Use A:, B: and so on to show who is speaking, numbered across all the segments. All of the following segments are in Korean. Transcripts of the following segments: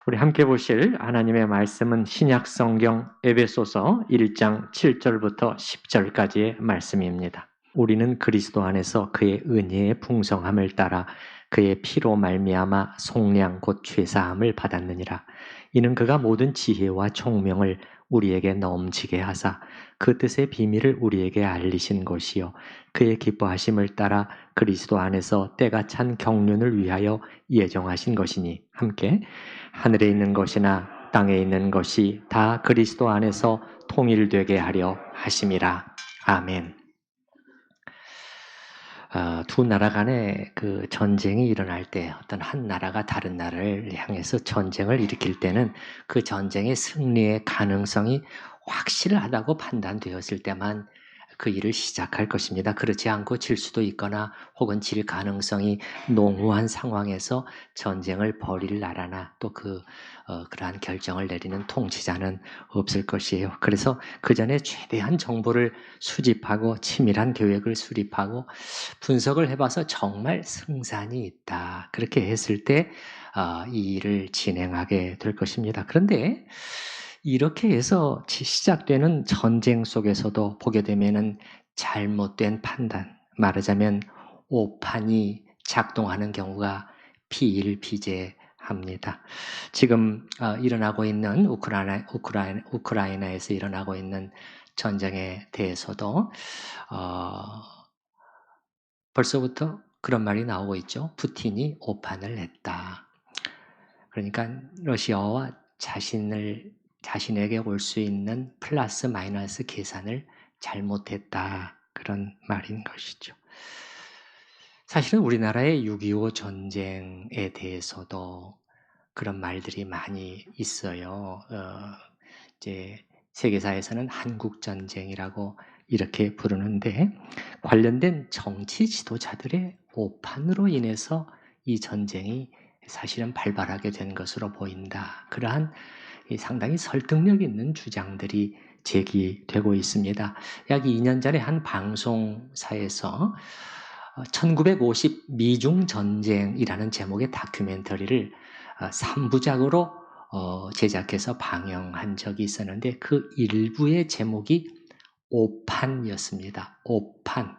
A: 우리 함께 보실 하나님의 말씀은 신약 성경 에베소서 1장 7절부터 10절까지의 말씀입니다. 우리는 그리스도 안에서 그의 은혜의 풍성함을 따라 그의 피로 말미암아 속량 곧 죄사함을 받았느니라. 이는 그가 모든 지혜와 총명을 우리에게 넘치게 하사 그 뜻의 비밀을 우리에게 알리신 것이요 그의 기뻐하심을 따라 그리스도 안에서 때가 찬 경륜을 위하여 예정하신 것이니 함께 하늘에 있는 것이나 땅에 있는 것이 다 그리스도 안에서 통일되게 하려 하심이라. 아멘. 두 나라 간에 그 전쟁이 일어날 때 어떤 한 나라가 다른 나라를 향해서 전쟁을 일으킬 때는 그 전쟁의 승리의 가능성이 확실하다고 판단되었을 때만 그 일을 시작할 것입니다. 그렇지 않고 질 수도 있거나 혹은 질 가능성이 농후한 상황에서 전쟁을 벌일 나라나 또 그러한 결정을 내리는 통치자는 없을 것이에요. 그래서 그 전에 최대한 정보를 수집하고 치밀한 계획을 수립하고 분석을 해봐서 정말 승산이 있다. 그렇게 했을 때 이 일을 진행하게 될 것입니다. 그런데 이렇게 해서 시작되는 전쟁 속에서도 보게 되면은 잘못된 판단, 말하자면 오판이 작동하는 경우가 비일비재합니다. 지금 일어나고 있는 우크라이나에서 일어나고 있는 전쟁에 대해서도 벌써부터 그런 말이 나오고 있죠. 푸틴이 오판을 냈다. 그러니까 러시아와 자신에게 올 수 있는 플러스 마이너스 계산을 잘못했다. 그런 말인 것이죠. 사실은 우리나라의 6.25 전쟁에 대해서도 그런 말들이 많이 있어요. 이제 세계사에서는 한국전쟁이라고 이렇게 부르는데 관련된 정치 지도자들의 오판으로 인해서 이 전쟁이 사실은 발발하게 된 것으로 보인다. 그러한 상당히 설득력 있는 주장들이 제기되고 있습니다. 약 2년 전에 한 방송사에서 1950 미중 전쟁이라는 제목의 다큐멘터리를 3부작으로 제작해서 방영한 적이 있었는데 그 일부의 제목이 오판이었습니다. 오판.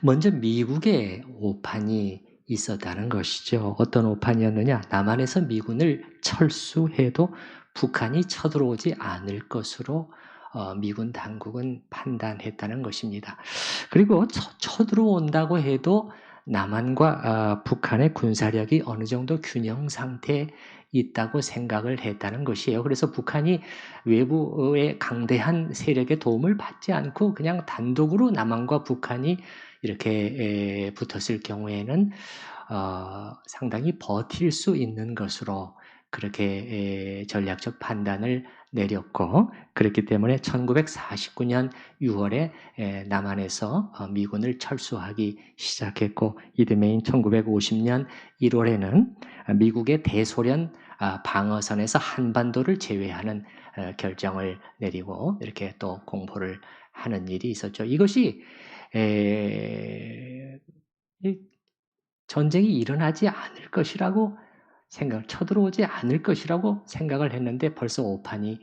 A: 먼저 미국의 오판이 있었다는 것이죠. 어떤 오판이었느냐? 남한에서 미군을 철수해도 북한이 쳐들어오지 않을 것으로 미군 당국은 판단했다는 것입니다. 그리고 쳐들어온다고 해도 남한과 북한의 군사력이 어느 정도 균형 상태에 있다고 생각을 했다는 것이에요. 그래서 북한이 외부의 강대한 세력의 도움을 받지 않고 그냥 단독으로 남한과 북한이 이렇게 붙었을 경우에는 상당히 버틸 수 있는 것으로 그렇게 전략적 판단을 내렸고 그렇기 때문에 1949년 6월에 남한에서 미군을 철수하기 시작했고 이듬해인 1950년 1월에는 미국의 대소련 방어선에서 한반도를 제외하는 결정을 내리고 이렇게 또 공포를 하는 일이 있었죠. 이것이 전쟁이 일어나지 않을 것이라고 쳐들어오지 않을 것이라고 생각을 했는데 벌써 오판이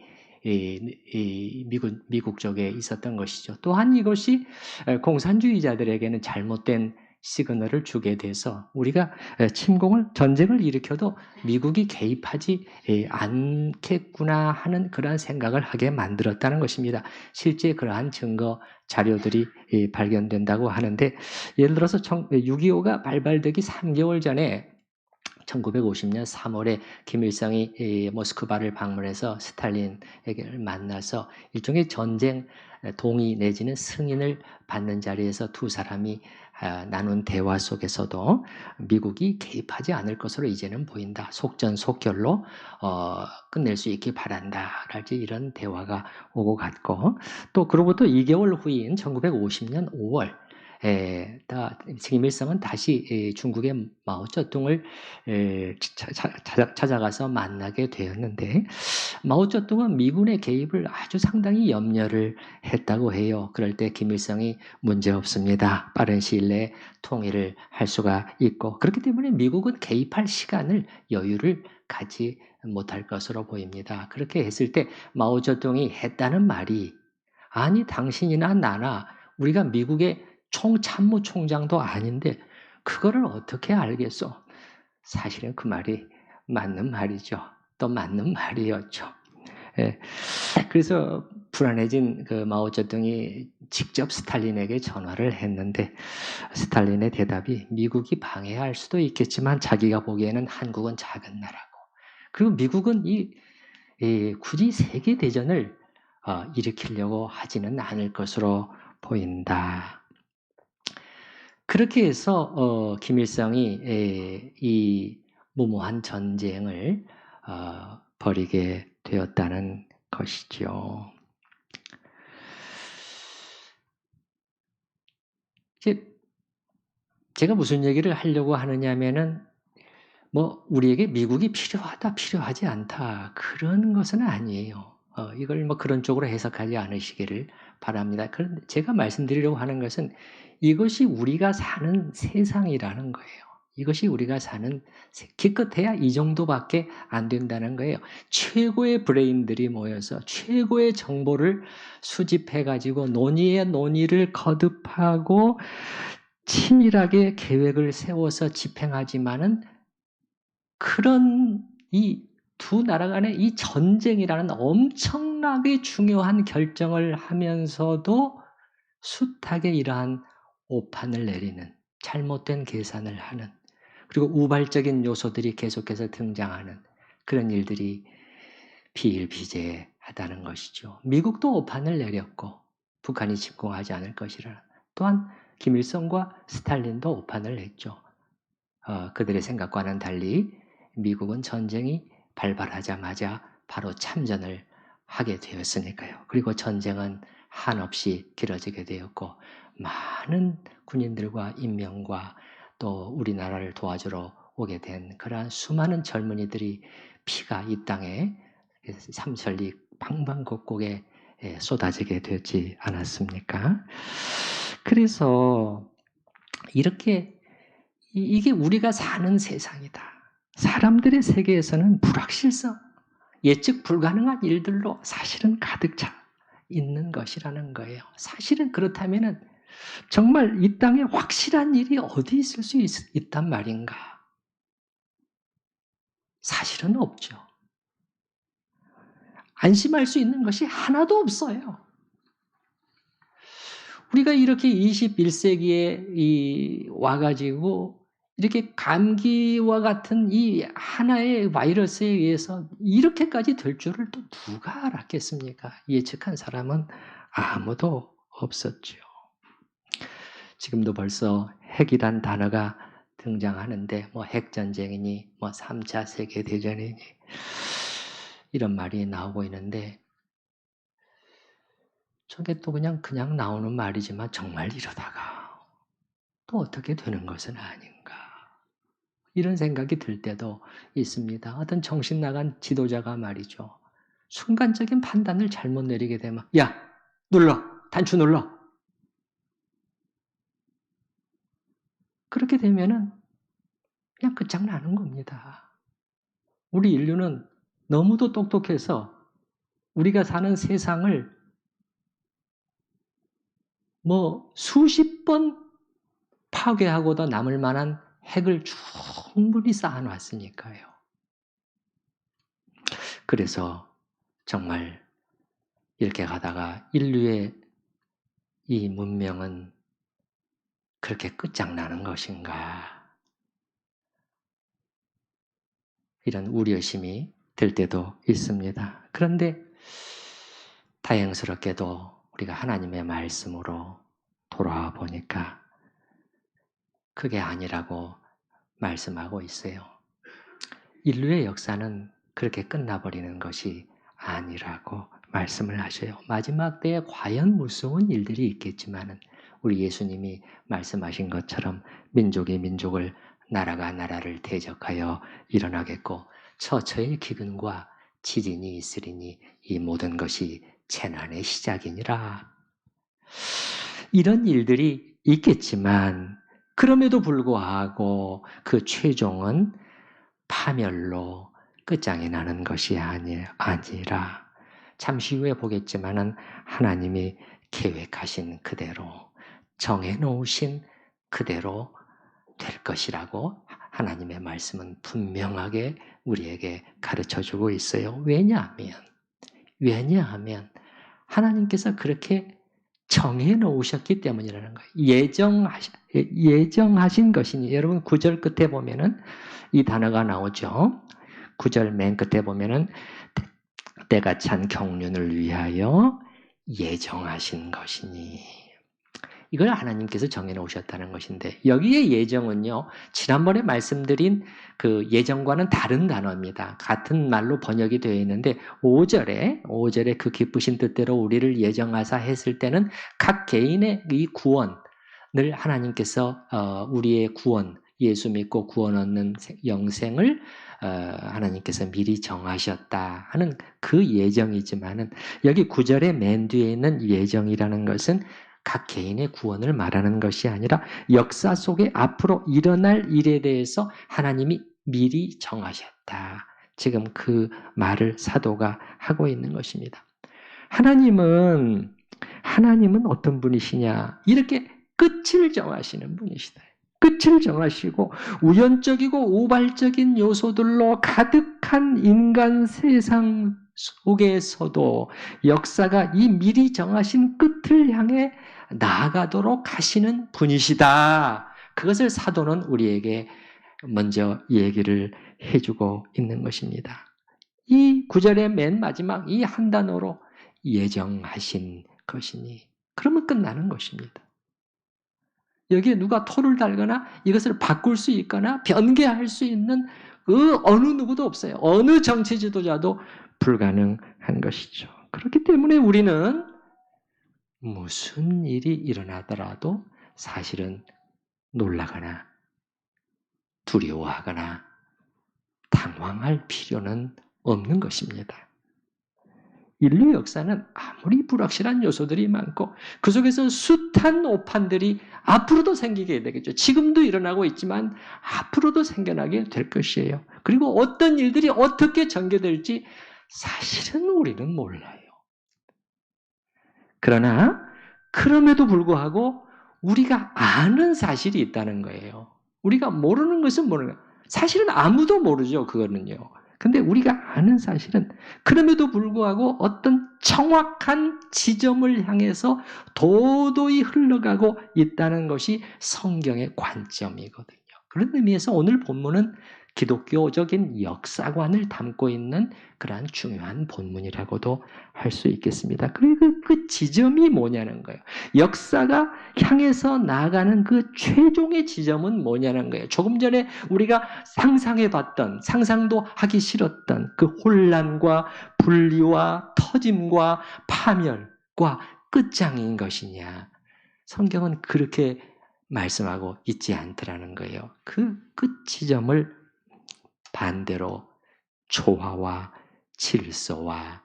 A: 미국 쪽에 있었던 것이죠. 또한 이것이 공산주의자들에게는 잘못된 시그널을 주게 돼서 우리가 전쟁을 일으켜도 미국이 개입하지 않겠구나 하는 그러한 생각을 하게 만들었다는 것입니다. 실제 그러한 증거 자료들이 발견된다고 하는데 예를 들어서 6.25가 발발되기 3개월 전에 1950년 3월에 김일성이 모스크바를 방문해서 스탈린에게 만나서 일종의 전쟁 동의 내지는 승인을 받는 자리에서 두 사람이 나눈 대화 속에서도 미국이 개입하지 않을 것으로 이제는 보인다. 속전속결로 끝낼 수 있길 바란다. 라지 이런 대화가 오고 갔고 또 그로부터 2개월 후인 1950년 5월 김일성은 다시 중국의 마오쩌둥을 찾아가서 만나게 되었는데 마오쩌둥은 미군의 개입을 아주 상당히 염려를 했다고 해요. 그럴 때 김일성이 문제없습니다. 빠른 시일 내에 통일을 할 수가 있고 그렇기 때문에 미국은 개입할 시간을 여유를 갖지 못할 것으로 보입니다. 그렇게 했을 때 마오쩌둥이 했다는 말이 아니 당신이나 나나 우리가 미국의 총참모총장도 아닌데 그거를 어떻게 알겠어? 사실은 그 말이 맞는 말이죠. 또 맞는 말이었죠. 예. 그래서 불안해진 그 마오쩌둥이 직접 스탈린에게 전화를 했는데 스탈린의 대답이 미국이 방해할 수도 있겠지만 자기가 보기에는 한국은 작은 나라고 그리고 미국은 굳이 세계 대전을 일으키려고 하지는 않을 것으로 보인다. 그렇게 해서 김일성이 이 무모한 전쟁을 벌이게 되었다는 것이죠. 이제 제가 무슨 얘기를 하려고 하느냐면은 뭐 우리에게 미국이 필요하다, 필요하지 않다 그런 것은 아니에요. 이걸 뭐 그런 쪽으로 해석하지 않으시기를 바랍니다. 그런데 제가 말씀드리려고 하는 것은 이것이 우리가 사는 세상이라는 거예요. 이것이 우리가 사는 기껏해야 이 정도밖에 안 된다는 거예요. 최고의 브레인들이 모여서 최고의 정보를 수집해 가지고 논의에 논의를 거듭하고 치밀하게 계획을 세워서 집행하지만은 그런 이 두 나라 간의 이 전쟁이라는 엄청나게 중요한 결정을 하면서도 숱하게 이러한 오판을 내리는 잘못된 계산을 하는 그리고 우발적인 요소들이 계속해서 등장하는 그런 일들이 비일비재하다는 것이죠. 미국도 오판을 내렸고 북한이 침공하지 않을 것이라 또한 김일성과 스탈린도 오판을 냈죠. 그들의 생각과는 달리 미국은 전쟁이 발발하자마자 바로 참전을 하게 되었으니까요. 그리고 전쟁은 한없이 길어지게 되었고 많은 군인들과 인명과 또 우리나라를 도와주러 오게 된 그러한 수많은 젊은이들이 피가 이 땅에 삼천리 방방곡곡에 쏟아지게 되지 않았습니까? 그래서 이렇게 이게 우리가 사는 세상이다. 사람들의 세계에서는 불확실성, 예측 불가능한 일들로 사실은 가득 차 있는 것이라는 거예요. 사실은 그렇다면 정말 이 땅에 확실한 일이 어디 있을 수 있단 말인가? 사실은 없죠. 안심할 수 있는 것이 하나도 없어요. 우리가 이렇게 21세기에 와가지고 이렇게 감기와 같은 이 하나의 바이러스에 의해서 이렇게까지 될 줄을 또 누가 알았겠습니까? 예측한 사람은 아무도 없었죠. 지금도 벌써 핵이란 단어가 등장하는데 뭐 핵전쟁이니 뭐 3차 세계대전이니 이런 말이 나오고 있는데 저게 또 그냥 나오는 말이지만 정말 이러다가 또 어떻게 되는 것은 아닌가. 이런 생각이 들 때도 있습니다. 어떤 정신 나간 지도자가 말이죠. 순간적인 판단을 잘못 내리게 되면 야! 눌러! 단추 눌러! 그렇게 되면은 그냥 끝장나는 겁니다. 우리 인류는 너무도 똑똑해서 우리가 사는 세상을 뭐 수십 번 파괴하고도 남을 만한 핵을 충분히 쌓아놨으니까요. 그래서 정말 이렇게 가다가 인류의 이 문명은 그렇게 끝장나는 것인가? 이런 우려심이 들 때도 있습니다. 그런데 다행스럽게도 우리가 하나님의 말씀으로 돌아와 보니까 그게 아니라고 말씀하고 있어요. 인류의 역사는 그렇게 끝나버리는 것이 아니라고 말씀을 하셔요. 마지막 때에 과연 무서운 일들이 있겠지만은 우리 예수님이 말씀하신 것처럼 민족이 민족을 나라가 나라를 대적하여 일어나겠고 처처의 기근과 지진이 있으리니 이 모든 것이 재난의 시작이니라. 이런 일들이 있겠지만 그럼에도 불구하고 그 최종은 파멸로 끝장이 나는 것이 아니라 잠시 후에 보겠지만은 하나님이 계획하신 그대로 정해놓으신 그대로 될 것이라고 하나님의 말씀은 분명하게 우리에게 가르쳐주고 있어요. 왜냐하면 하나님께서 그렇게 정해놓으셨기 때문이라는 거예요. 예정하신 것이니. 여러분 9절 끝에 보면은 이 단어가 나오죠. 9절 맨 끝에 보면은 때가 찬 경륜을 위하여 예정하신 것이니. 이걸 하나님께서 정해놓으셨다는 것인데 여기에 예정은요. 지난번에 말씀드린 그 예정과는 다른 단어입니다. 같은 말로 번역이 되어 있는데 5절에 그 기쁘신 뜻대로 우리를 예정하사 했을 때는 각 개인의 이 구원을 하나님께서 우리의 구원, 예수 믿고 구원 얻는 영생을 하나님께서 미리 정하셨다 하는 그 예정이지만은 여기 9절의 맨 뒤에 있는 예정이라는 것은 각 개인의 구원을 말하는 것이 아니라 역사 속에 앞으로 일어날 일에 대해서 하나님이 미리 정하셨다. 지금 그 말을 사도가 하고 있는 것입니다. 하나님은 어떤 분이시냐? 이렇게 끝을 정하시는 분이시다. 끝을 정하시고 우연적이고 우발적인 요소들로 가득한 인간 세상 속에서도 역사가 이 미리 정하신 끝을 향해 나아가도록 하시는 분이시다. 그것을 사도는 우리에게 먼저 얘기를 해주고 있는 것입니다. 이 구절의 맨 마지막 이 한 단어로 예정하신 것이니 그러면 끝나는 것입니다. 여기에 누가 토를 달거나 이것을 바꿀 수 있거나 변개할 수 있는 그 어느 누구도 없어요. 어느 정치 지도자도 불가능한 것이죠. 그렇기 때문에 우리는 무슨 일이 일어나더라도 사실은 놀라거나 두려워하거나 당황할 필요는 없는 것입니다. 인류 역사는 아무리 불확실한 요소들이 많고 그 속에서 숱한 오판들이 앞으로도 생기게 되겠죠. 지금도 일어나고 있지만 앞으로도 생겨나게 될 것이에요. 그리고 어떤 일들이 어떻게 전개될지 사실은 우리는 몰라요. 그러나 그럼에도 불구하고 우리가 아는 사실이 있다는 거예요. 우리가 모르는 것은 모르는 거예요. 사실은 아무도 모르죠. 그거는요. 근데 우리가 아는 사실은 그럼에도 불구하고 어떤 정확한 지점을 향해서 도도히 흘러가고 있다는 것이 성경의 관점이거든요. 그런 의미에서 오늘 본문은 기독교적인 역사관을 담고 있는 그러한 중요한 본문이라고도 할 수 있겠습니다. 그리고 그 지점이 뭐냐는 거예요. 역사가 향해서 나아가는 그 최종의 지점은 뭐냐는 거예요. 조금 전에 우리가 상상해봤던, 상상도 하기 싫었던 그 혼란과 분리와 터짐과 파멸과 끝장인 것이냐. 성경은 그렇게 말씀하고 있지 않더라는 거예요. 그 끝 지점을 반대로 조화와 질서와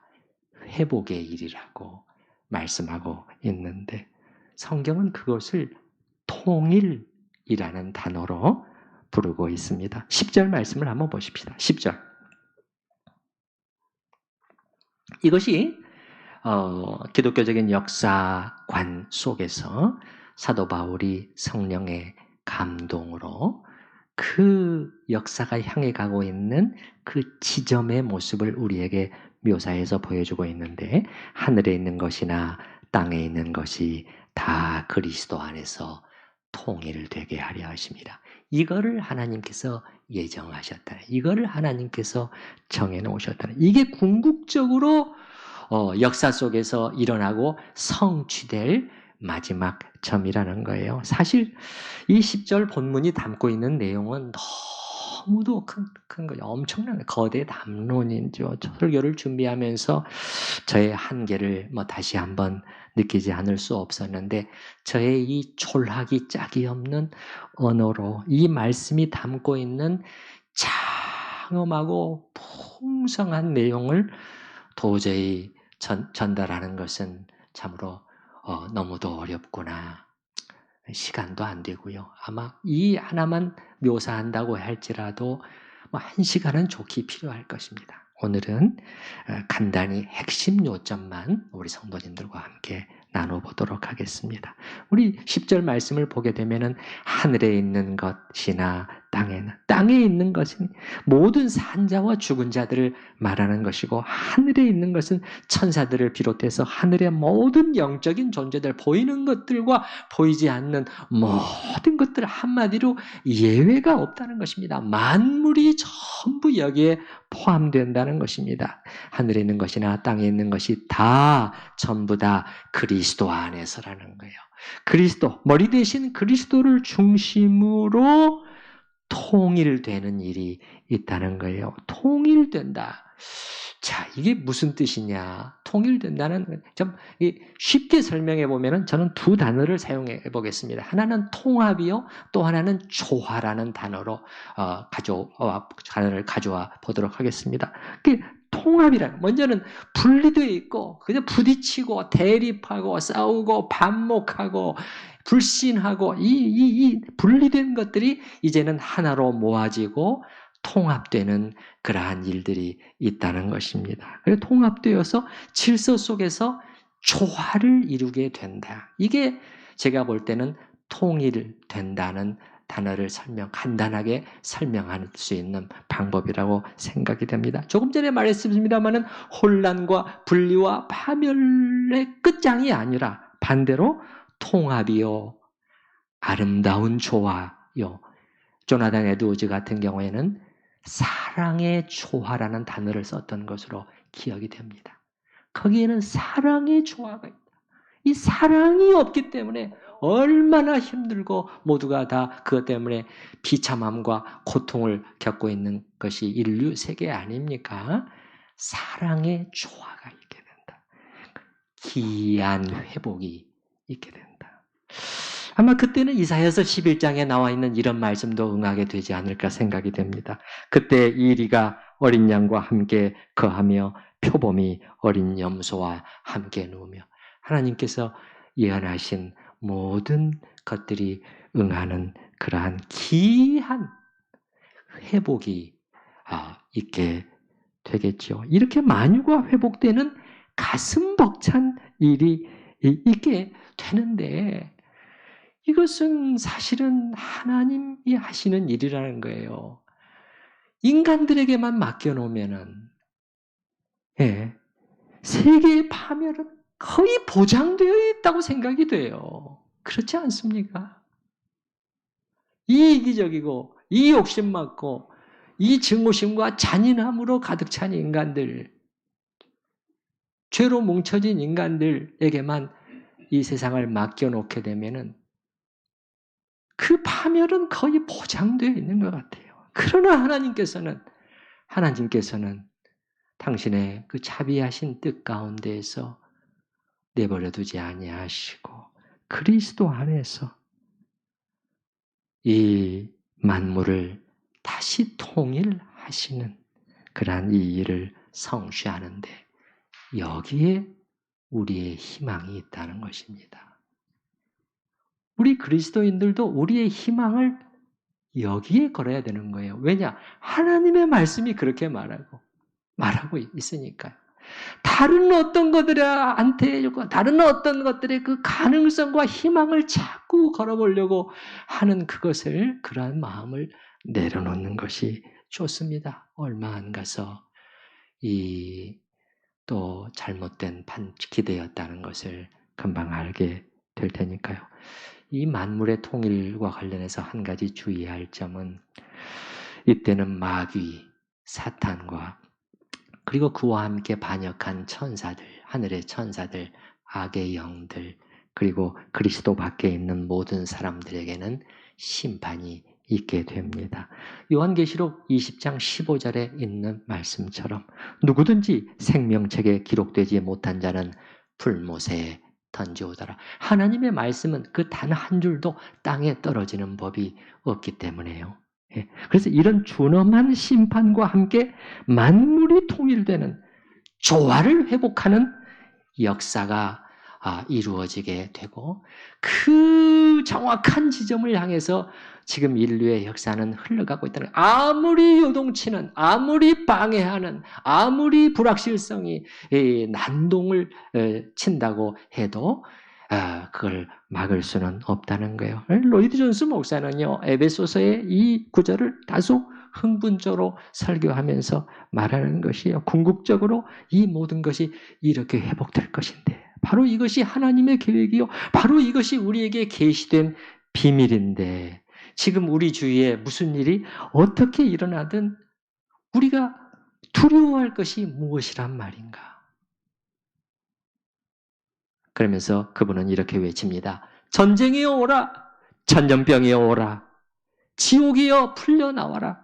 A: 회복의 일이라고 말씀하고 있는데 성경은 그것을 통일이라는 단어로 부르고 있습니다. 10절 말씀을 한번 보십시다. 10절. 이것이 기독교적인 역사관 속에서 사도 바울이 성령의 감동으로 그 역사가 향해 가고 있는 그 지점의 모습을 우리에게 묘사해서 보여주고 있는데 하늘에 있는 것이나 땅에 있는 것이 다 그리스도 안에서 통일되게 하려 하십니다. 이거를 하나님께서 예정하셨다. 이거를 하나님께서 정해놓으셨다. 이게 궁극적으로 역사 속에서 일어나고 성취될 마지막 점이라는 거예요. 사실 이 10절 본문이 담고 있는 내용은 너무도 큰 거예요. 엄청난 거대 담론이죠. 설교를 준비하면서 저의 한계를 다시 한번 느끼지 않을 수 없었는데 저의 이 촐하기 짝이 없는 언어로 이 말씀이 담고 있는 장엄하고 풍성한 내용을 도저히 전달하는 것은 참으로 너무도 어렵구나. 시간도 안 되고요. 아마 이 하나만 묘사한다고 할지라도 1시간은 좋게 필요할 것입니다. 오늘은 간단히 핵심 요점만 우리 성도님들과 함께 나눠보도록 하겠습니다. 우리 10절 말씀을 보게 되면은 하늘에 있는 것이나 땅에 있는 것은 모든 산자와 죽은 자들을 말하는 것이고, 하늘에 있는 것은 천사들을 비롯해서 하늘의 모든 영적인 존재들, 보이는 것들과 보이지 않는 모든 것들, 한마디로 예외가 없다는 것입니다. 만물이 전부 여기에 포함된다는 것입니다. 하늘에 있는 것이나 땅에 있는 것이 다 전부 다 그리스도 안에서라는 거예요. 그리스도, 머리 대신 그리스도를 중심으로 통일되는 일이 있다는 거예요. 통일된다. 자, 이게 무슨 뜻이냐? 통일된다는, 좀 쉽게 설명해 보면은 저는 두 단어를 사용해 보겠습니다. 하나는 통합이요, 또 하나는 조화라는 단어로 단어를 가져와 보도록 하겠습니다. 통합이란, 먼저는 분리되어 있고 그냥 부딪히고 대립하고 싸우고 반목하고 불신하고 이 분리된 것들이 이제는 하나로 모아지고 통합되는 그러한 일들이 있다는 것입니다. 그래서 통합되어서 질서 속에서 조화를 이루게 된다. 이게 제가 볼 때는 통일된다는 단어를 간단하게 설명할 수 있는 방법이라고 생각이 됩니다. 조금 전에 말했습니다마는 혼란과 분리와 파멸의 끝장이 아니라 반대로 통합이요, 아름다운 조화요. 조나단 에드워즈 같은 경우에는 사랑의 조화라는 단어를 썼던 것으로 기억이 됩니다. 거기에는 사랑의 조화가 있다. 이 사랑이 없기 때문에 얼마나 힘들고 모두가 다 그것 때문에 비참함과 고통을 겪고 있는 것이 인류 세계 아닙니까? 사랑의 조화가 있게 된다. 기이한 회복이 있게 된다. 아마 그때는 이사야서 11장에 나와 있는 이런 말씀도 응하게 되지 않을까 생각이 됩니다. 그때 이리가 어린 양과 함께 거하며 표범이 어린 염소와 함께 누우며, 하나님께서 예언하신 모든 것들이 응하는 그러한 기이한 회복이 있게 되겠죠. 이렇게 만유가 회복되는 가슴 벅찬 일이 있게 되는데, 이것은 사실은 하나님이 하시는 일이라는 거예요. 인간들에게만 맡겨놓으면은, 세계의 파멸은 거의 보장되어 있다고 생각이 돼요. 그렇지 않습니까? 이 이기적이고, 이 욕심 많고, 이 증오심과 잔인함으로 가득 찬 인간들, 죄로 뭉쳐진 인간들에게만 이 세상을 맡겨놓게 되면은 그 파멸은 거의 보장되어 있는 것 같아요. 그러나 하나님께서는 당신의 그 자비하신 뜻 가운데에서 내버려 두지 아니하시고 그리스도 안에서 이 만물을 다시 통일하시는 그러한 이 일을 성취하는데, 여기에 우리의 희망이 있다는 것입니다. 우리 그리스도인들도 우리의 희망을 여기에 걸어야 되는 거예요. 왜냐? 하나님의 말씀이 그렇게 말하고 있으니까요. 다른 어떤 것들한테, 다른 어떤 것들의 그 가능성과 희망을 자꾸 걸어보려고 하는 그러한 마음을 내려놓는 것이 좋습니다. 얼마 안 가서 또 잘못된 기대였다는 것을 금방 알게 될 테니까요. 이 만물의 통일과 관련해서 한 가지 주의할 점은, 이때는 마귀, 사탄과 그리고 그와 함께 반역한 천사들, 하늘의 천사들, 악의 영들, 그리고 그리스도 밖에 있는 모든 사람들에게는 심판이 있게 됩니다. 요한계시록 20장 15절에 있는 말씀처럼 누구든지 생명책에 기록되지 못한 자는 불못에 던져오더라. 하나님의 말씀은 그 단 한 줄도 땅에 떨어지는 법이 없기 때문에요. 예. 그래서 이런 준엄한 심판과 함께 만물이 통일되는 조화를 회복하는 역사가 이루어지게 되고 그 정확한 지점을 향해서 지금 인류의 역사는 흘러가고 있다는 거예요. 아무리 요동치는, 아무리 방해하는, 아무리 불확실성이 난동을 친다고 해도 그걸 막을 수는 없다는 거예요. 로이드 존스 목사는요, 에베소서의 이 구절을 다소 흥분적으로 설교하면서 말하는 것이요. 궁극적으로 이 모든 것이 이렇게 회복될 것인데 바로 이것이 하나님의 계획이요. 바로 이것이 우리에게 계시된 비밀인데 지금 우리 주위에 무슨 일이 어떻게 일어나든 우리가 두려워할 것이 무엇이란 말인가. 그러면서 그분은 이렇게 외칩니다. 전쟁이여 오라. 전염병이여 오라. 지옥이여 풀려나와라.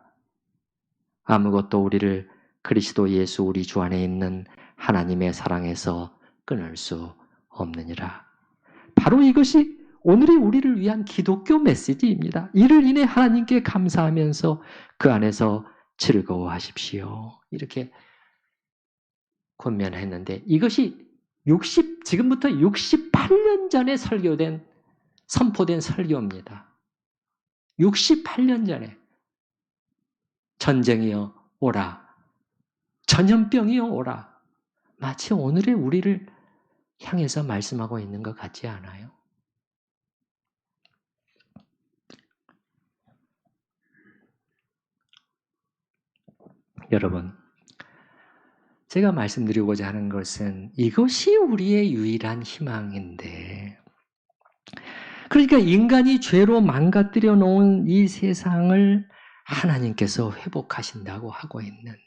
A: 아무것도 우리를 그리스도 예수 우리 주 안에 있는 하나님의 사랑에서 끊을 수 없느니라. 바로 이것이 오늘의 우리를 위한 기독교 메시지입니다. 이를 인해 하나님께 감사하면서 그 안에서 즐거워하십시오. 이렇게 권면했는데 이것이 지금부터 68년 전에 선포된 설교입니다. 68년 전에 전쟁이여 오라. 전염병이여 오라. 마치 오늘의 우리를 향해서 말씀하고 있는 것 같지 않아요? 여러분, 제가 말씀드리고자 하는 것은 이것이 우리의 유일한 희망인데 그러니까 인간이 죄로 망가뜨려 놓은 이 세상을 하나님께서 회복하신다고 하고 있는데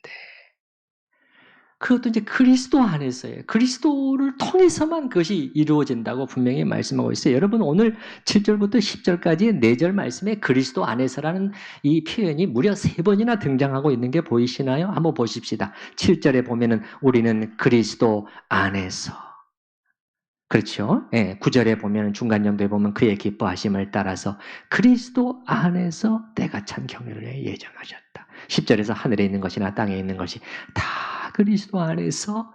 A: 그것도 이제 그리스도 안에서예요. 그리스도를 통해서만 그것이 이루어진다고 분명히 말씀하고 있어요. 여러분 오늘 7절부터 10절까지의 4절 말씀에 그리스도 안에서라는 이 표현이 무려 3번이나 등장하고 있는 게 보이시나요? 한번 보십시다. 7절에 보면은 우리는 그리스도 안에서 그렇죠? 예, 9절에 보면 중간 정도에 보면 그의 기뻐하심을 따라서 그리스도 안에서 때가 찬 경륜을 예정하셨다. 10절에서 하늘에 있는 것이나 땅에 있는 것이 다 그리스도 안에서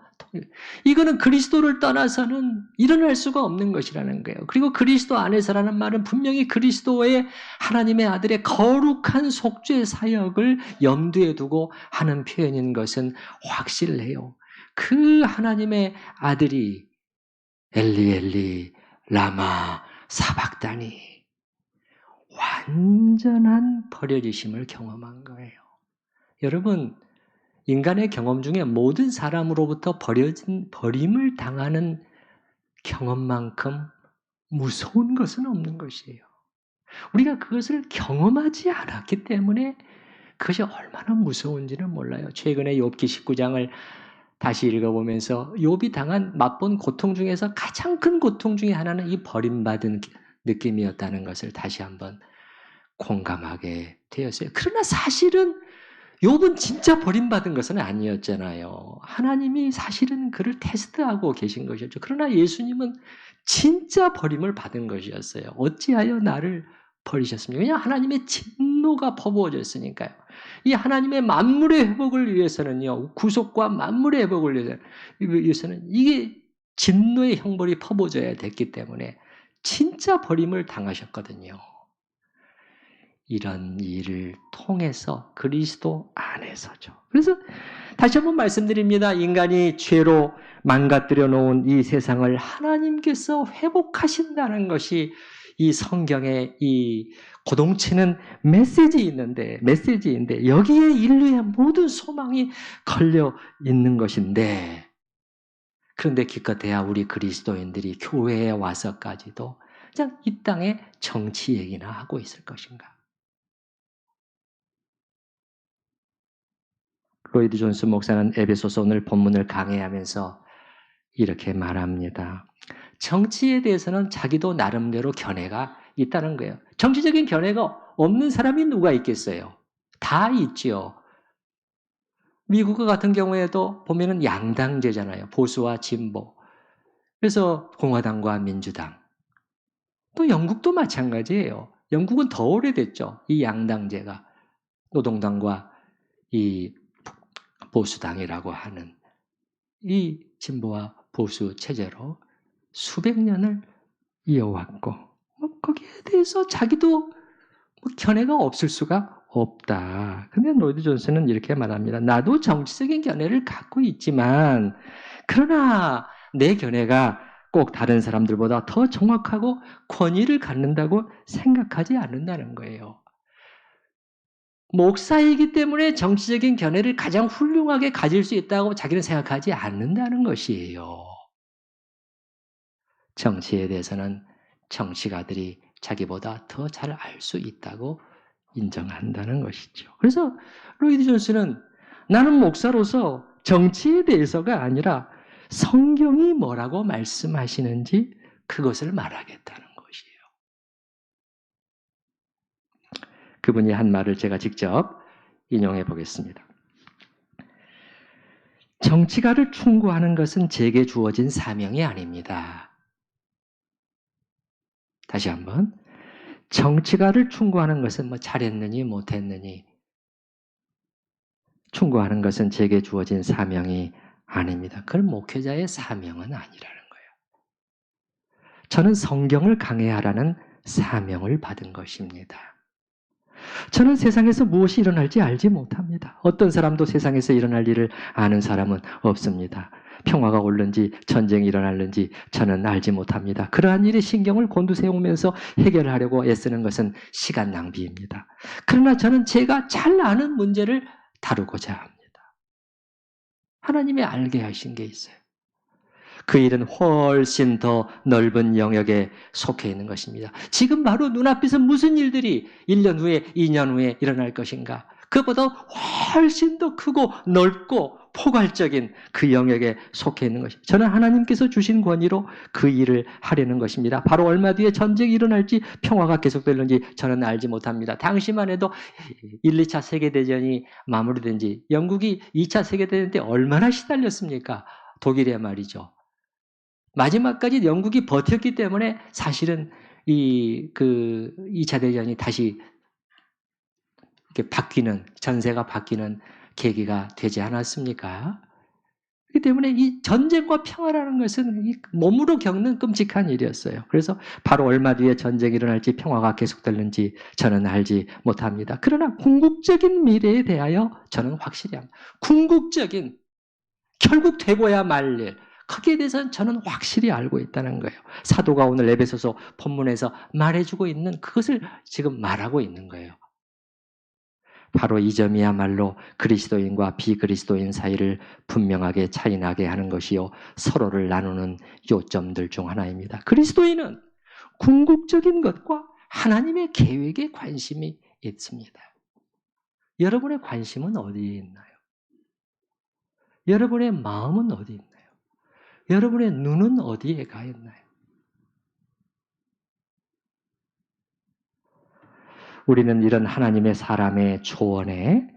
A: 이거는 그리스도를 떠나서는 일어날 수가 없는 것이라는 거예요. 그리고 그리스도 안에서라는 말은 분명히 그리스도의 하나님의 아들의 거룩한 속죄 사역을 염두에 두고 하는 표현인 것은 확실해요. 그 하나님의 아들이 엘리 엘리 라마 사박다니 완전한 버려지심을 경험한 거예요. 여러분 인간의 경험 중에 모든 사람으로부터 버림을 당하는 경험만큼 무서운 것은 없는 것이에요. 우리가 그것을 경험하지 않았기 때문에 그것이 얼마나 무서운지는 몰라요. 최근에 욥기 19장을 다시 읽어보면서 욥이 당한 맛본 고통 중에서 가장 큰 고통 중에 하나는 이 버림받은 느낌이었다는 것을 다시 한번 공감하게 되었어요. 그러나 사실은 욥은 진짜 버림받은 것은 아니었잖아요. 하나님이 사실은 그를 테스트하고 계신 것이었죠. 그러나 예수님은 진짜 버림을 받은 것이었어요. 어찌하여 나를 버리셨습니까? 왜냐하면 하나님의 진노가 퍼부어졌으니까요. 이 하나님의 만물의 회복을 위해서는요. 구속과 만물의 회복을 위해서는 이게 진노의 형벌이 퍼부어져야 됐기 때문에 진짜 버림을 당하셨거든요. 이런 일을 통해서 그리스도 안에서죠. 그래서 다시 한번 말씀드립니다. 인간이 죄로 망가뜨려 놓은 이 세상을 하나님께서 회복하신다는 것이 이 성경의 이 고동치는 메시지인데 여기에 인류의 모든 소망이 걸려 있는 것인데 그런데 기껏해야 우리 그리스도인들이 교회에 와서까지도 그냥 이 땅의 정치 얘기나 하고 있을 것인가? 로이드 존스 목사는 에베소서 오늘 본문을 강해하면서 이렇게 말합니다. 정치에 대해서는 자기도 나름대로 견해가 있다는 거예요. 정치적인 견해가 없는 사람이 누가 있겠어요? 다 있지요. 미국 같은 경우에도 보면은 양당제잖아요. 보수와 진보. 그래서 공화당과 민주당. 또 영국도 마찬가지예요. 영국은 더 오래됐죠. 이 양당제가. 노동당과 이 보수당이라고 하는 이 진보와 보수 체제로 수백 년을 이어왔고 거기에 대해서 자기도 견해가 없을 수가 없다. 근데 로이드 존슨은 이렇게 말합니다. 나도 정치적인 견해를 갖고 있지만 그러나 내 견해가 꼭 다른 사람들보다 더 정확하고 권위를 갖는다고 생각하지 않는다는 거예요. 목사이기 때문에 정치적인 견해를 가장 훌륭하게 가질 수 있다고 자기는 생각하지 않는다는 것이에요. 정치에 대해서는 정치가들이 자기보다 더 잘 알 수 있다고 인정한다는 것이죠. 그래서 로이드 존슨은 나는 목사로서 정치에 대해서가 아니라 성경이 뭐라고 말씀하시는지 그것을 말하겠다는 것이에요. 그분이 한 말을 제가 직접 인용해 보겠습니다. 정치가를 충고하는 것은 제게 주어진 사명이 아닙니다. 다시 한번. 정치가를 충고하는 것은 잘했느니 못했느니 충고하는 것은 제게 주어진 사명이 아닙니다. 그건 목회자의 사명은 아니라는 거예요. 저는 성경을 강해하라는 사명을 받은 것입니다. 저는 세상에서 무엇이 일어날지 알지 못합니다. 어떤 사람도 세상에서 일어날 일을 아는 사람은 없습니다. 평화가 올는지 전쟁이 일어날는지 저는 알지 못합니다. 그러한 일에 신경을 곤두세우면서 해결하려고 애쓰는 것은 시간 낭비입니다. 그러나 저는 제가 잘 아는 문제를 다루고자 합니다. 하나님이 알게 하신 게 있어요. 그 일은 훨씬 더 넓은 영역에 속해 있는 것입니다. 지금 바로 눈앞에서 무슨 일들이 1년 후에, 2년 후에 일어날 것인가? 그보다 훨씬 더 크고 넓고 포괄적인 그 영역에 속해 있는 것입니다. 저는 하나님께서 주신 권위로 그 일을 하려는 것입니다. 바로 얼마 뒤에 전쟁이 일어날지 평화가 계속될는지 저는 알지 못합니다. 당시만 해도 1, 2차 세계대전이 마무리된 지 영국이 2차 세계대전 때 얼마나 시달렸습니까? 독일에 말이죠. 마지막까지 영국이 버텼기 때문에 사실은 2차 대전이 다시 이렇게 바뀌는, 전세가 바뀌는 계기가 되지 않았습니까? 그렇기 때문에 이 전쟁과 평화라는 것은 몸으로 겪는 끔찍한 일이었어요. 그래서 바로 얼마 뒤에 전쟁이 일어날지 평화가 계속될는지 저는 알지 못합니다. 그러나 궁극적인 미래에 대하여 저는 확실히 합니다. 궁극적인, 결국 되고야 말 일, 거기에 대해서는 저는 확실히 알고 있다는 거예요. 사도가 오늘 에베소서 본문에서 말해주고 있는 그것을 지금 말하고 있는 거예요. 바로 이 점이야말로 그리스도인과 비그리스도인 사이를 분명하게 차이나게 하는 것이요, 서로를 나누는 요점들 중 하나입니다. 그리스도인은 궁극적인 것과 하나님의 계획에 관심이 있습니다. 여러분의 관심은 어디에 있나요? 여러분의 마음은 어디에 있나요? 여러분의 눈은 어디에 가 있나요? 우리는 이런 하나님의 사람의 조언에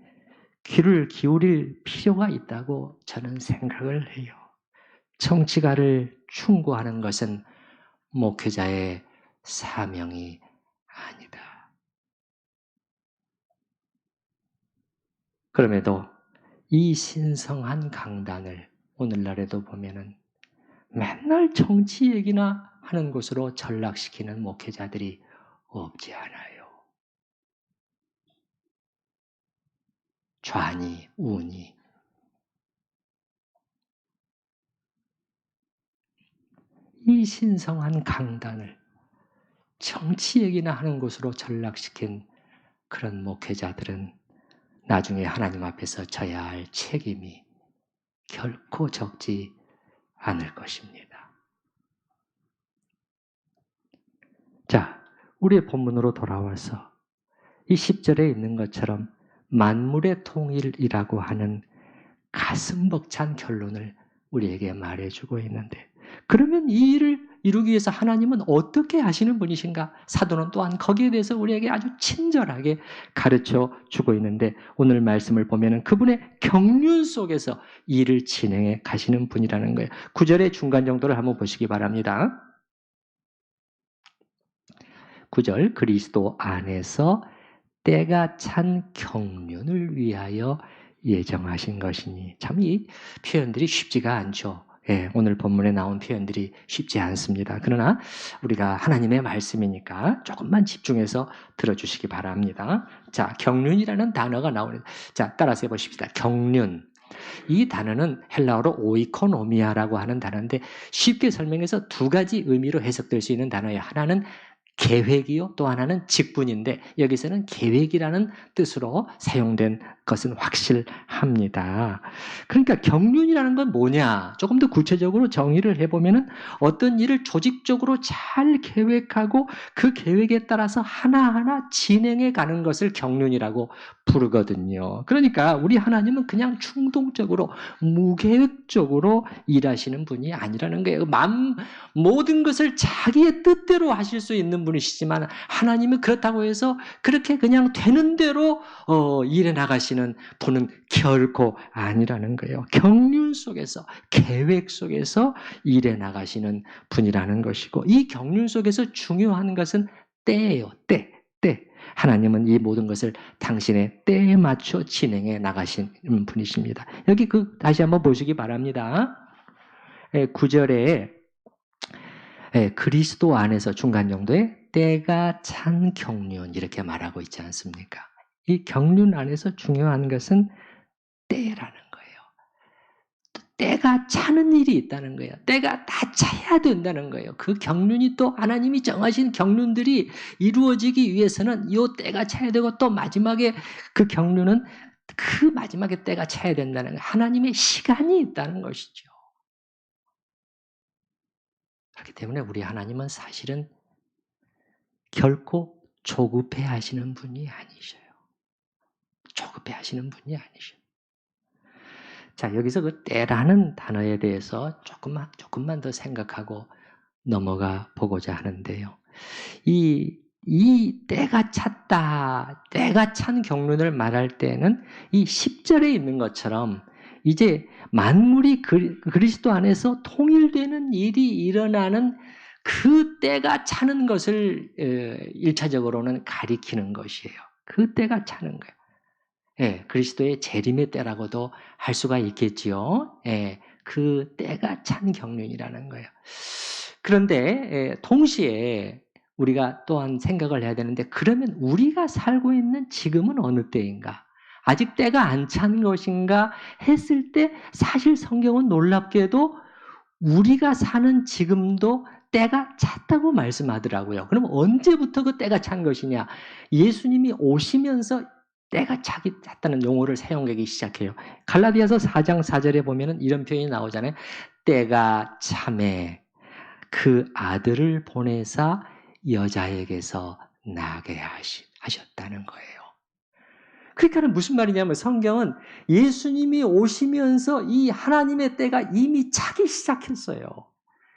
A: 귀를 기울일 필요가 있다고 저는 생각을 해요. 정치가를 충고하는 것은 목회자의 사명이 아니다. 그럼에도 이 신성한 강단을 오늘날에도 보면은 맨날 정치 얘기나 하는 곳으로 전락시키는 목회자들이 없지 않아요. 좌니 우니. 이 신성한 강단을 정치 얘기나 하는 곳으로 전락시킨 그런 목회자들은 나중에 하나님 앞에서 져야 할 책임이 결코 적지 않을 것입니다. 자, 우리의 본문으로 돌아와서 이 10절에 있는 것처럼 만물의 통일이라고 하는 가슴 벅찬 결론을 우리에게 말해주고 있는데, 그러면 이 일을 이루기 위해서 하나님은 어떻게 하시는 분이신가? 사도는 또한 거기에 대해서 우리에게 아주 친절하게 가르쳐 주고 있는데, 오늘 말씀을 보면 그분의 경륜 속에서 일을 진행해 가시는 분이라는 거예요. 9절의 중간 정도를 한번 보시기 바랍니다. 9절, 그리스도 안에서 때가 찬 경륜을 위하여 예정하신 것이니. 참 이 표현들이 쉽지가 않죠. 예, 오늘 본문에 나온 표현들이 쉽지 않습니다. 그러나 우리가 하나님의 말씀이니까 조금만 집중해서 들어주시기 바랍니다. 자, 경륜이라는 단어가 나오는. 자, 따라서 해보십시다. 경륜. 이 단어는 헬라어로 오이코노미아라고 하는 단어인데 쉽게 설명해서 두 가지 의미로 해석될 수 있는 단어예요. 하나는 계획이요, 또 하나는 직분인데 여기서는 계획이라는 뜻으로 사용된 것은 확실합니다. 그러니까 경륜이라는 건 뭐냐? 조금 더 구체적으로 정의를 해보면은 어떤 일을 조직적으로 잘 계획하고 그 계획에 따라서 하나하나 진행해 가는 것을 경륜이라고 부르거든요. 그러니까 우리 하나님은 그냥 충동적으로 무계획적으로 일하시는 분이 아니라는 거예요. 모든 것을 자기의 뜻대로 하실 수 있는 분이시지만 하나님은 그렇다고 해서 그렇게 그냥 되는 대로 일해 나가시는 분은 결코 아니라는 거예요. 경륜 속에서, 계획 속에서 일해 나가시는 분이라는 것이고, 이 경륜 속에서 중요한 것은 때예요. 때. 하나님은 이 모든 것을 당신의 때에 맞춰 진행해 나가시는 분이십니다. 여기 다시 한번 보시기 바랍니다. 9절에 그리스도 안에서 중간 정도에 때가 찬 경륜 이렇게 말하고 있지 않습니까? 이 경륜 안에서 중요한 것은 때라는 거예요. 때가 차는 일이 있다는 거예요. 때가 다 차야 된다는 거예요. 그 경륜이 또 하나님이 정하신 경륜들이 이루어지기 위해서는 이 때가 차야 되고 또 마지막에 그 경륜은 그 마지막에 때가 차야 된다는 거예요. 하나님의 시간이 있다는 것이죠. 그렇기 때문에 우리 하나님은 사실은 결코 조급해 하시는 분이 아니셔요. 조급해 하시는 분이 아니셔요. 자, 여기서 그 때라는 단어에 대해서 조금만 더 생각하고 넘어가 보고자 하는데요. 이 때가 찼다, 때가 찬 경륜을 말할 때는 이 10절에 있는 것처럼 이제 만물이 그리스도 안에서 통일되는 일이 일어나는 그 때가 차는 것을 1차적으로는 가리키는 것이에요. 그 때가 차는 거예요. 예, 그리스도의 재림의 때라고도 할 수가 있겠지요. 예, 그 때가 찬 경륜이라는 거예요. 그런데 동시에 우리가 또한 생각을 해야 되는데 그러면 우리가 살고 있는 지금은 어느 때인가? 아직 때가 안 찬 것인가 했을 때 사실 성경은 놀랍게도 우리가 사는 지금도 때가 찼다고 말씀하더라고요. 그럼 언제부터 그 때가 찬 것이냐? 예수님이 오시면서 때가 찼다는 용어를 사용하기 시작해요. 갈라디아서 4장 4절에 보면 이런 표현이 나오잖아요. 때가 참에 그 아들을 보내사 여자에게서 나게 하셨다는 거예요. 그러니까 무슨 말이냐면 성경은 예수님이 오시면서 이 하나님의 때가 이미 차기 시작했어요.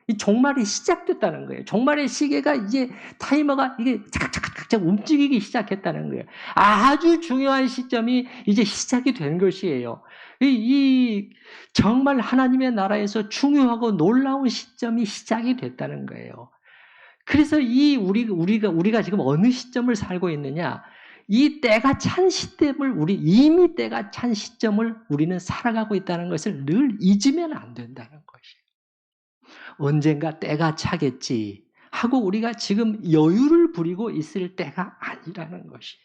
A: 이 종말이 시작됐다는 거예요. 종말의 시계가 이제 타이머가 이게 착착착착 움직이기 시작했다는 거예요. 아주 중요한 시점이 이제 시작이 된 것이에요. 이 정말 하나님의 나라에서 중요하고 놀라운 시점이 시작이 됐다는 거예요. 그래서 우리가 지금 어느 시점을 살고 있느냐? 이 때가 찬 시점을 이미 때가 찬 시점을 우리는 살아가고 있다는 것을 늘 잊으면 안 된다는 것이에요. 언젠가 때가 차겠지 하고 우리가 지금 여유를 부리고 있을 때가 아니라는 것이에요.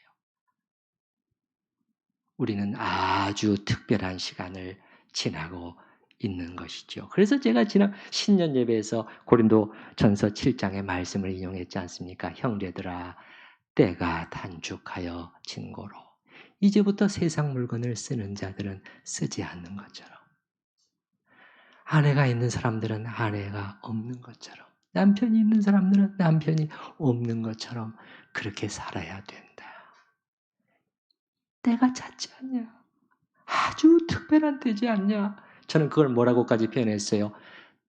A: 우리는 아주 특별한 시간을 지나고 있는 것이죠. 그래서 제가 지난 신년 예배에서 고린도전서 7장의 말씀을 인용했지 않습니까? 형제들아, 때가 단축하여 진고로 이제부터 세상 물건을 쓰는 자들은 쓰지 않는 것처럼, 아내가 있는 사람들은 아내가 없는 것처럼, 남편이 있는 사람들은 남편이 없는 것처럼 그렇게 살아야 된다. 때가 찼지 않냐? 아주 특별한 때지 않냐? 저는 그걸 뭐라고까지 표현했어요?